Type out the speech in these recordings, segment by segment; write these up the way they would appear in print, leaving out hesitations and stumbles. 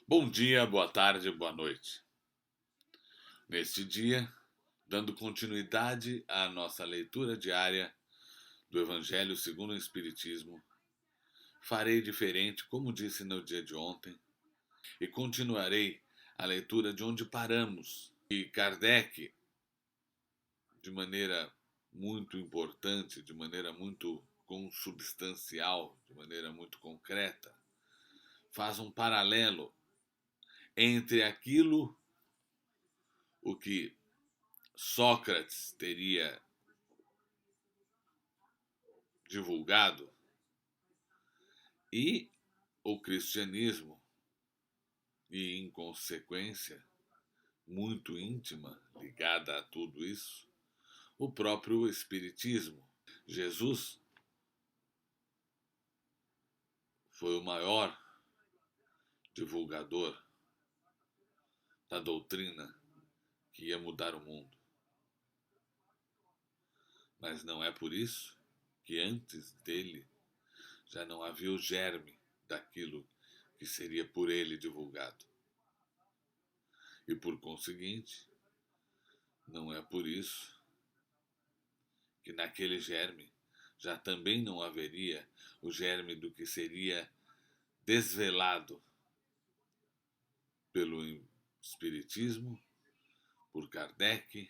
Bom dia, boa tarde, boa noite. Neste dia, dando continuidade à nossa leitura diária do Evangelho segundo o Espiritismo, farei diferente, como disse no dia de ontem, e continuarei a leitura de onde paramos. E Kardec, de maneira muito importante, de maneira muito consubstancial, de maneira muito concreta, faz um paralelo entre aquilo o que Sócrates teria divulgado e o cristianismo, e em consequência muito íntima, ligada a tudo isso, o próprio Espiritismo. Jesus foi o maior divulgador da doutrina que ia mudar o mundo. Mas não é por isso que antes dele já não havia o germe daquilo que seria por ele divulgado. E por conseguinte, não é por isso que naquele germe já também não haveria o germe do que seria desvelado pelo Espiritismo, por Kardec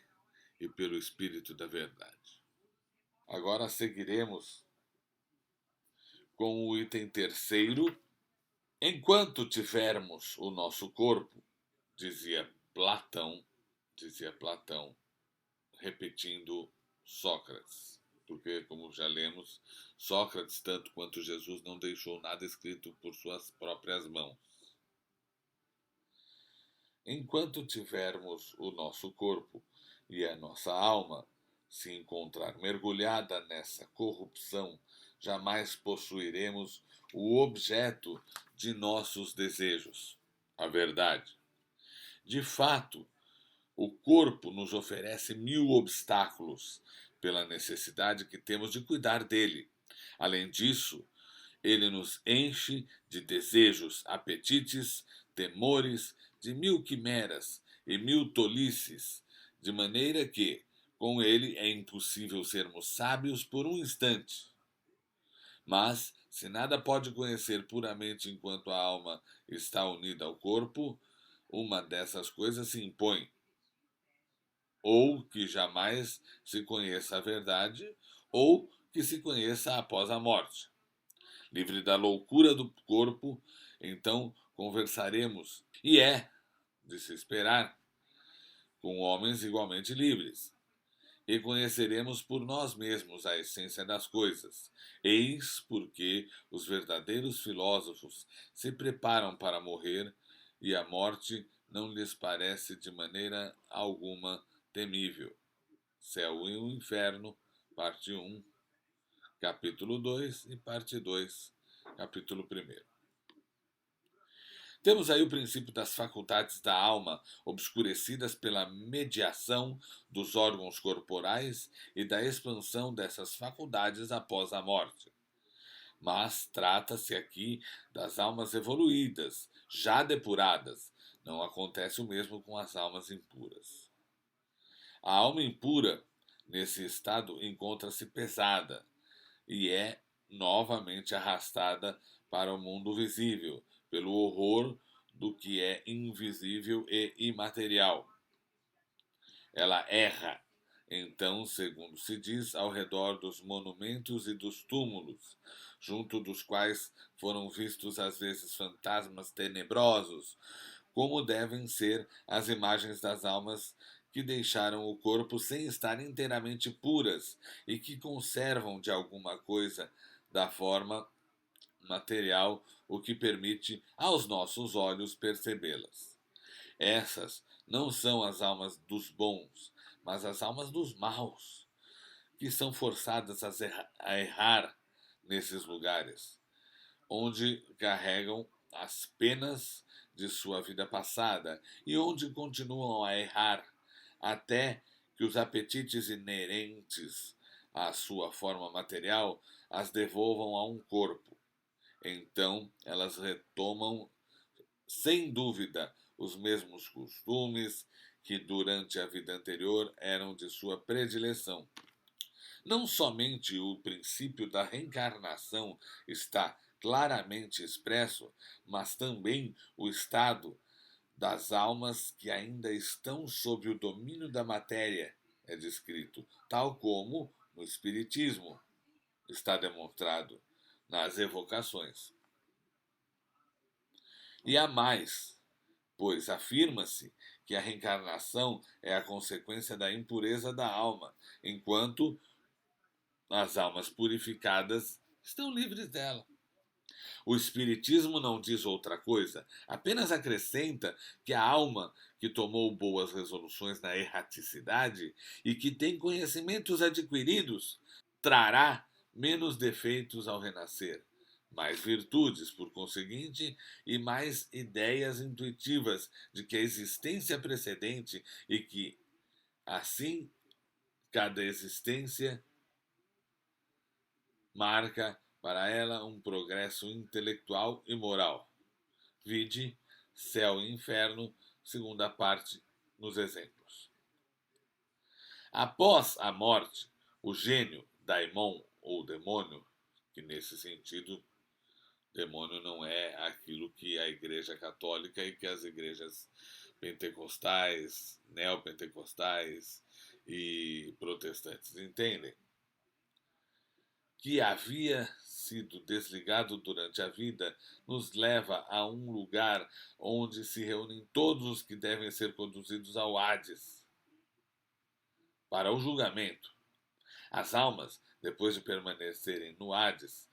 e pelo Espírito da Verdade. Agora seguiremos com o item terceiro. Enquanto tivermos o nosso corpo, dizia Platão, repetindo Sócrates. Porque, como já lemos, Sócrates, tanto quanto Jesus, não deixou nada escrito por suas próprias mãos. Enquanto tivermos o nosso corpo e a nossa alma se encontrar mergulhada nessa corrupção, jamais possuiremos o objeto de nossos desejos, a verdade. De fato, o corpo nos oferece 1000 obstáculos pela necessidade que temos de cuidar dele. Além disso, ele nos enche de desejos, apetites, temores, de 1000 quimeras e 1000 tolices, de maneira que, com ele, é impossível sermos sábios por um instante. Mas, se nada pode conhecer puramente enquanto a alma está unida ao corpo, uma dessas coisas se impõe. Ou que jamais se conheça a verdade, ou que se conheça após a morte. Livre da loucura do corpo, então conversaremos, e é de se esperar, com homens igualmente livres, e conheceremos por nós mesmos a essência das coisas. Eis porque os verdadeiros filósofos se preparam para morrer, e a morte não lhes parece de maneira alguma temível. Céu e o Inferno, parte 1, capítulo 2 e parte 2, capítulo 1. Temos aí o princípio das faculdades da alma, obscurecidas pela mediação dos órgãos corporais e da expansão dessas faculdades após a morte. Mas trata-se aqui das almas evoluídas, já depuradas. Não acontece o mesmo com as almas impuras. A alma impura, nesse estado, encontra-se pesada e é novamente arrastada para o mundo visível, pelo horror do que é invisível e imaterial. Ela erra, então, segundo se diz, ao redor dos monumentos e dos túmulos, junto dos quais foram vistos às vezes fantasmas tenebrosos, como devem ser as imagens das almas que deixaram o corpo sem estar inteiramente puras e que conservam de alguma coisa da forma material, o que permite aos nossos olhos percebê-las. Essas não são as almas dos bons, mas as almas dos maus, que são forçadas a errar nesses lugares, onde carregam as penas de sua vida passada e onde continuam a errar até que os apetites inerentes à sua forma material as devolvam a um corpo. Então elas retomam sem dúvida, os mesmos costumes que durante a vida anterior eram de sua predileção. Não somente o princípio da reencarnação está claramente expresso, mas também o estado das almas que ainda estão sob o domínio da matéria é descrito, tal como no Espiritismo está demonstrado nas evocações. E há mais, pois afirma-se que a reencarnação é a consequência da impureza da alma, enquanto as almas purificadas estão livres dela. O Espiritismo não diz outra coisa, apenas acrescenta que a alma que tomou boas resoluções na erraticidade e que tem conhecimentos adquiridos trará menos defeitos ao renascer, mais virtudes, por conseguinte, e mais ideias intuitivas de que a existência precedente e que, assim, cada existência marca para ela um progresso intelectual e moral. Vide Céu e Inferno, segunda parte, nos exemplos. Após a morte, o gênio, daimon ou demônio, que nesse sentido, demônio não é aquilo que a Igreja Católica e que as igrejas pentecostais, neopentecostais e protestantes entendem, que havia sido desligado durante a vida, nos leva a um lugar onde se reúnem todos os que devem ser conduzidos ao Hades para o julgamento. As almas, depois de permanecerem no Hades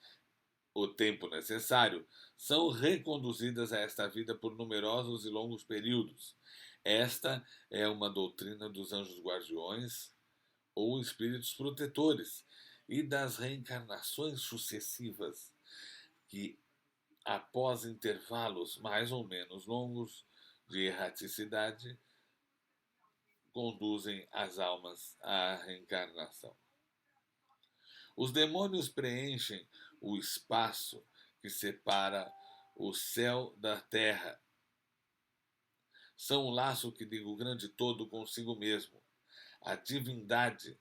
o tempo necessário, são reconduzidas a esta vida por numerosos e longos períodos. Esta é uma doutrina dos anjos guardiões ou espíritos protetores e das reencarnações sucessivas que, após intervalos mais ou menos longos de erraticidade, conduzem as almas à reencarnação. Os demônios preenchem o espaço que separa o céu da terra. São o laço que liga o grande todo consigo mesmo. A divindade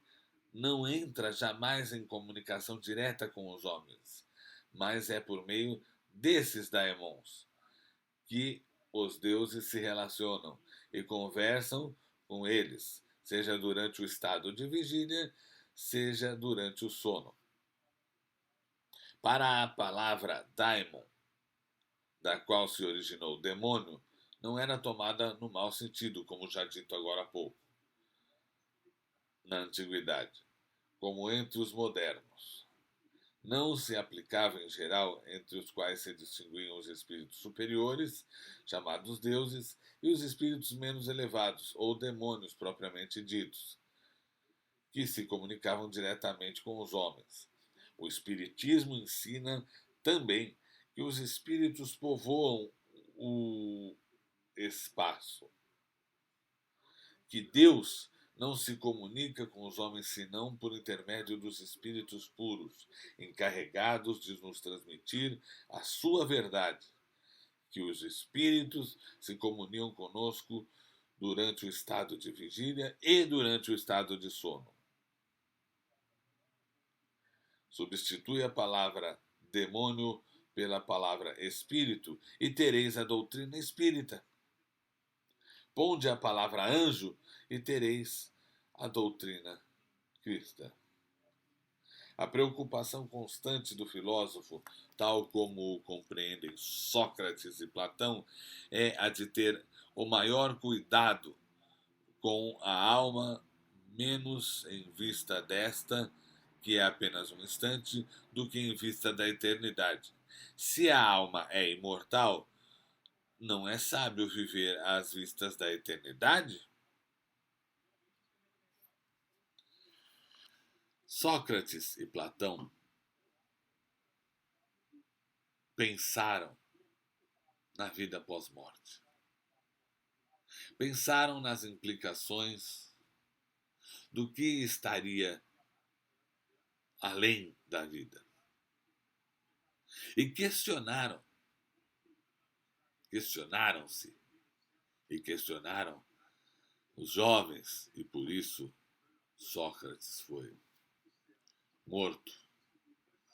não entra jamais em comunicação direta com os homens, mas é por meio desses daemons que os deuses se relacionam e conversam com eles, seja durante o estado de vigília, seja durante o sono. Para a palavra daimon, da qual se originou o demônio, não era tomada no mau sentido, como já dito agora há pouco, na antiguidade, como entre os modernos. Não se aplicava em geral, entre os quais se distinguiam os espíritos superiores, chamados deuses, e os espíritos menos elevados, ou demônios propriamente ditos, que se comunicavam diretamente com os homens. O Espiritismo ensina também que os espíritos povoam o espaço, que Deus não se comunica com os homens senão por intermédio dos espíritos puros, encarregados de nos transmitir a sua verdade, que os espíritos se comunicam conosco durante o estado de vigília e durante o estado de sono. Substitui a palavra demônio pela palavra espírito e tereis a doutrina espírita. Ponde a palavra anjo e tereis a doutrina cristã. A preocupação constante do filósofo, tal como o compreendem Sócrates e Platão, é a de ter o maior cuidado com a alma, menos em vista desta, que é apenas um instante, do que em vista da eternidade. Se a alma é imortal, não é sábio viver às vistas da eternidade? Sócrates e Platão pensaram na vida pós-morte. Pensaram nas implicações do que estaria além da vida. E questionaram questionaram-se e questionaram os jovens, e por isso Sócrates foi morto,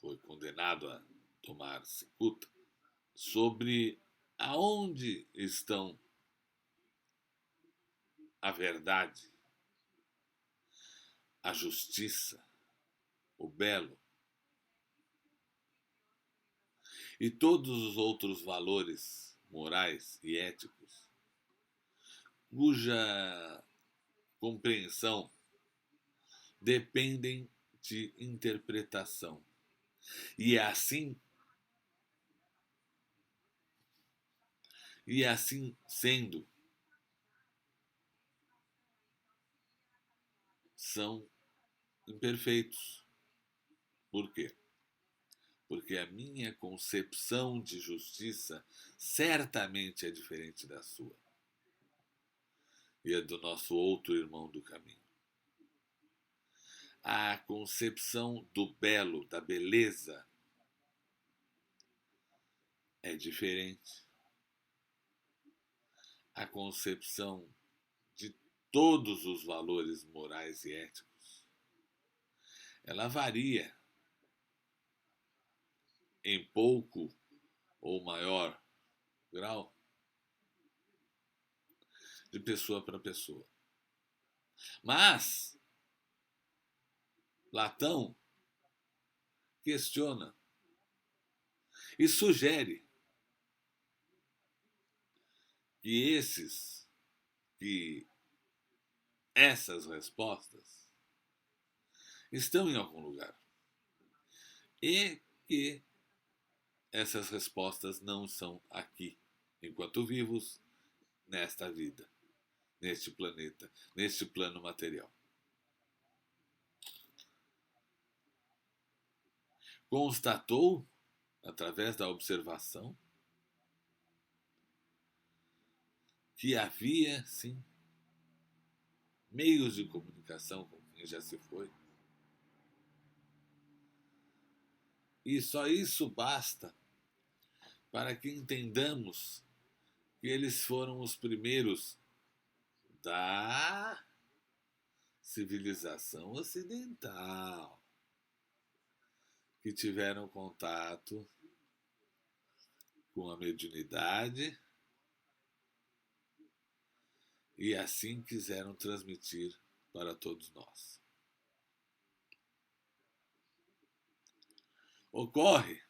foi condenado a tomar cicuta, sobre aonde estão a verdade, a justiça, o belo e todos os outros valores morais e éticos, cuja compreensão dependem de interpretação. E assim sendo, são imperfeitos. Por quê? Porque a minha concepção de justiça certamente é diferente da sua e a do nosso outro irmão do caminho. A concepção do belo, da beleza, é diferente. A concepção de todos os valores morais e éticos, ela varia em pouco ou maior grau de pessoa para pessoa. Mas Platão questiona e sugere que essas respostas estão em algum lugar e que essas respostas não são aqui, enquanto vivos, nesta vida, neste planeta, neste plano material. Constatou, através da observação, que havia, sim, meios de comunicação com quem já se foi. E só isso basta para que entendamos que eles foram os primeiros da civilização ocidental que tiveram contato com a mediunidade e assim quiseram transmitir para todos nós. Ocorre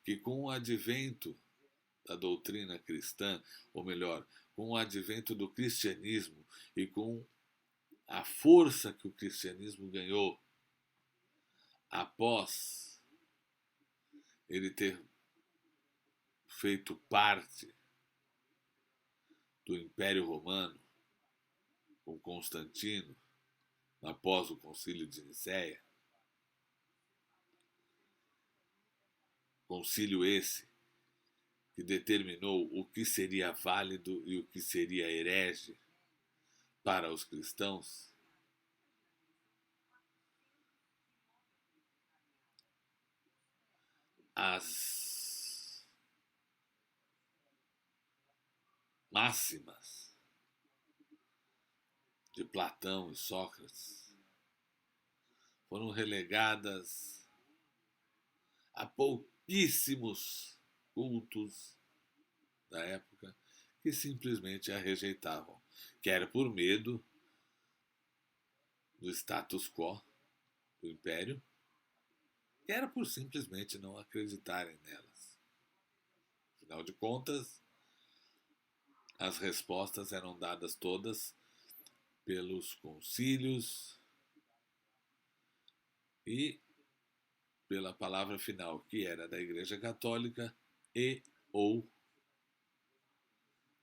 que com o advento da doutrina cristã, ou melhor, com o advento do cristianismo e com a força que o cristianismo ganhou após ele ter feito parte do Império Romano, com Constantino, após o Concílio de Nicéia, concílio esse que determinou o que seria válido e o que seria herege para os cristãos, as máximas de Platão e Sócrates foram relegadas a pouquíssimos cultos da época que simplesmente a rejeitavam, quer por medo do status quo do império, quer por simplesmente não acreditarem nelas. Afinal de contas, as respostas eram dadas todas pelos concílios e pela palavra final, que era da Igreja Católica e ou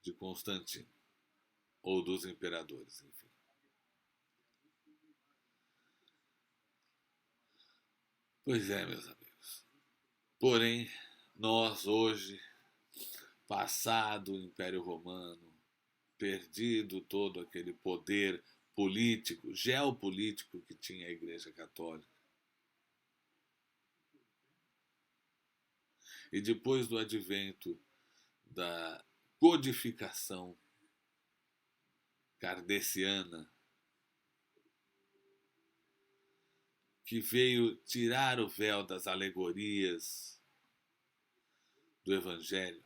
de Constantino, ou dos imperadores, enfim. Pois é, meus amigos. Porém, nós hoje, passado o Império Romano, perdido todo aquele poder político, geopolítico que tinha a Igreja Católica, e depois do advento da codificação kardeciana, que veio tirar o véu das alegorias do Evangelho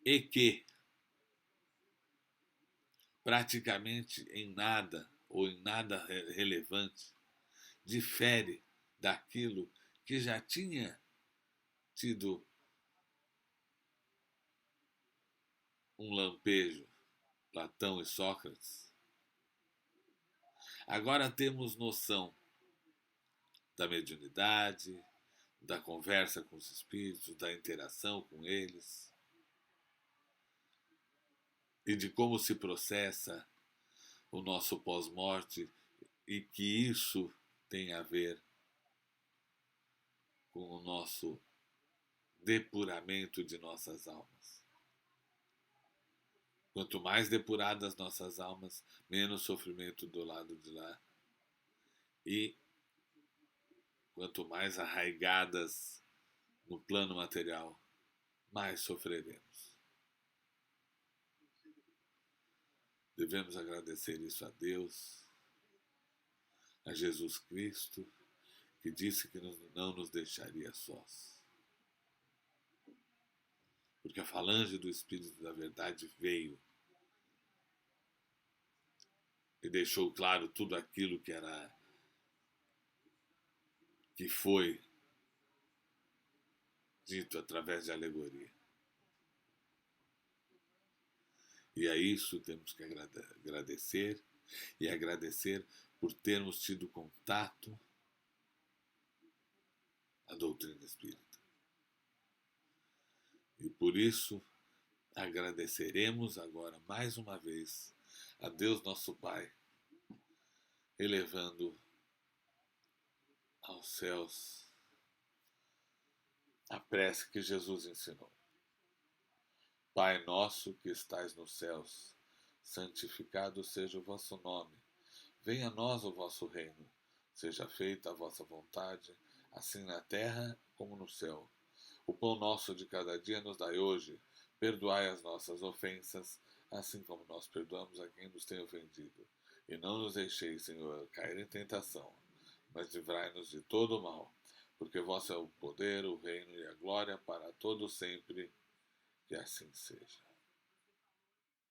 e que praticamente em nada ou em nada relevante difere daquilo que já tinha tido um lampejo, Platão e Sócrates. Agora temos noção da mediunidade, da conversa com os espíritos, da interação com eles e de como se processa o nosso pós-morte e que isso tem a ver com o nosso depuramento de nossas almas. Quanto mais depuradas nossas almas, menos sofrimento do lado de lá. E quanto mais arraigadas no plano material, mais sofreremos. Devemos agradecer isso a Deus, a Jesus Cristo, que disse que não nos deixaria sós. Porque a falange do Espírito da Verdade veio e deixou claro tudo aquilo que foi dito através de alegoria. E a isso temos que agradecer, e agradecer por termos tido contato à doutrina espírita. E por isso agradeceremos agora mais uma vez a Deus nosso Pai, elevando aos céus a prece que Jesus ensinou. Pai nosso que estais nos céus, santificado seja o vosso nome. Venha a nós o vosso reino. Seja feita a vossa vontade, assim na terra como no céu. O pão nosso de cada dia nos dai hoje. Perdoai as nossas ofensas, assim como nós perdoamos a quem nos tem ofendido. E não nos deixeis, Senhor, cair em tentação, mas livrai-nos de todo o mal. Porque vosso é o poder, o reino e a glória para todo sempre. Que assim seja.